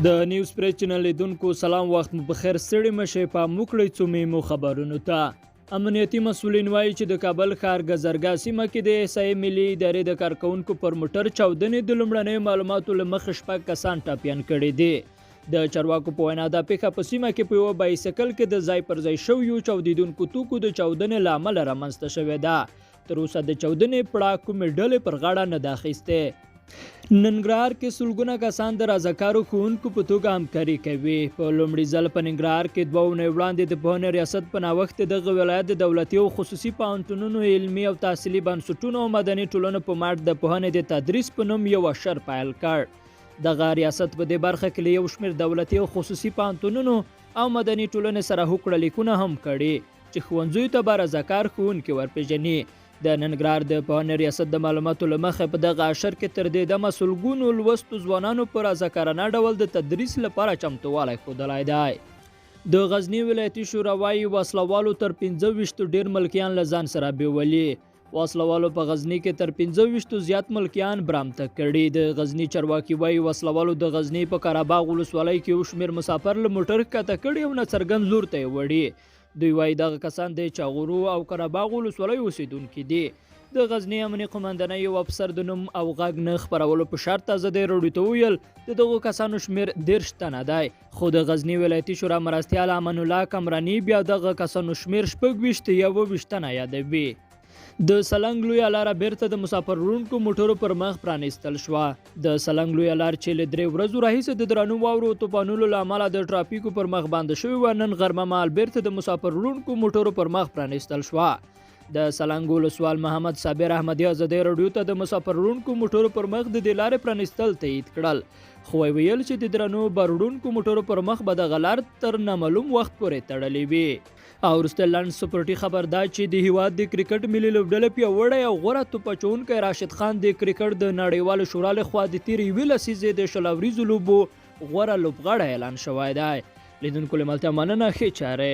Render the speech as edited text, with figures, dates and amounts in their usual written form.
د نیوز پریس چینل لیدونکو سلام، وخت مو بخیر. ستړي مشئ، پام وکړئ څو مهمو خبرونو ته. امنیتي مسؤلین وایي چې د کابل ښار ګذرګاه سیمه کې د احصایې ملي ادارې د کارکونکو پر موټر چاودنې د لومړنیو معلوماتو له مخې 6 کسان ټاپیان کړي دي. د چارواکو په وینا دا پیښه په سیمه کې په یوه بایسکل کې د ځای پر ځای شویو چاودیدونکو توکو د چاودنې له امله رامنځته شوې ده. تر اوسه د چاودنې پړه کومې ډلې پر غاړه نه ده اخیستې. ننګرهار کې سلګونه کسان د رضاکارو ښوونکو په توګه همکاري کوي. په لومړي ځل په ننګرهار کې 2 اونۍ وړاندې د پوهنې ریاست په نوښت دغه ولایت د دولتي او خصوصي پوهنتونونو، علمي او تحصیلي بنسټونو او مدني ټولنو په مټ د پوهنې د تدریس په نوم یو اشر پیل کړ. دغه ریاست په دې برخه کې له یو شمېر دولتي او خصوصي پوهنتونونو او مدني ټولنې سره هوکړه لیکونه هم کړي چې ښوونځیو ته به رضاکار ښوونکي ورپېژني. د ننګرهار د پوهنې ریاست د معلوماتو له مخې په دغه اشر کې تر دې دمه سلګونو لوستو ځوانانو په رضاکارانه ډول د تدریس لپاره چمتووالی ښودلی دی. د غزني ولایتي شورا وایي وسلوالو تر 25 ډیر ملکیان له ځان سره بیولي. وسلوالو په غزني کې تر 25 زیات ملکیان برامته کړي. د غزني چارواکي وایي وسلوالو د غزني په قرهباغ ولسوالۍ کې یو شمېر مسافر له موټر ښکته کړي او ناڅرګند لور ته یې وړي. دوی وایي دغه کسان د چاغورو او قرهباغ ولسوالۍ اوسیدونکي دي. د غزني امنیه قومندانۍ یو افسر د نوم او غږ نه خپرولو په شرط ازادۍ راډیو ته وویل د دغو کسانو شمېر 13 تنه دی، خو د غزني ولایتي شورا مرستیال امان الله کمراني بیا دغه کسانو شمېر 26 یا 22 تنه یادوي. د سلنګ لویه لاره بیرته د مسافر وړونکو موټرو پر مخ پرانیستل شوه. د سلنګ لویه لار چې له 3 ورځو راهیسې د درنو واورو طوفانونو له امله د ټرافیکو پر مخ بنده شوې وه، نن غرمه مهال بیرته د مسافر وړونکو موټرو پر مخ پرانیستل شوه. د سلنګ ولسوال محمد صابر احمدي ازادۍ راډیو ته د مسافر وړونکو موټرو پر مخ د دې لارې پرانیستل تایید کړل، خو ویل چې د درنو بار وړونکو موټرو پر مخ به دغه لار تر نامعلوم وخت پورې تړلې وي. او وروسته لنډ سپورټي خبر دا چې د هیواد د کرکټ ملي لوبډلې پیاوړی او غوره توپ اچوونکی راشد خان د کرکټ د نړیوالو شورا لخوا د تېرې یوې لسیزې د شل اوریزو لوبو غوره لوبغاړی اعلان شوی دی. لیدونکو له ملتیا مننه، ښې چارې.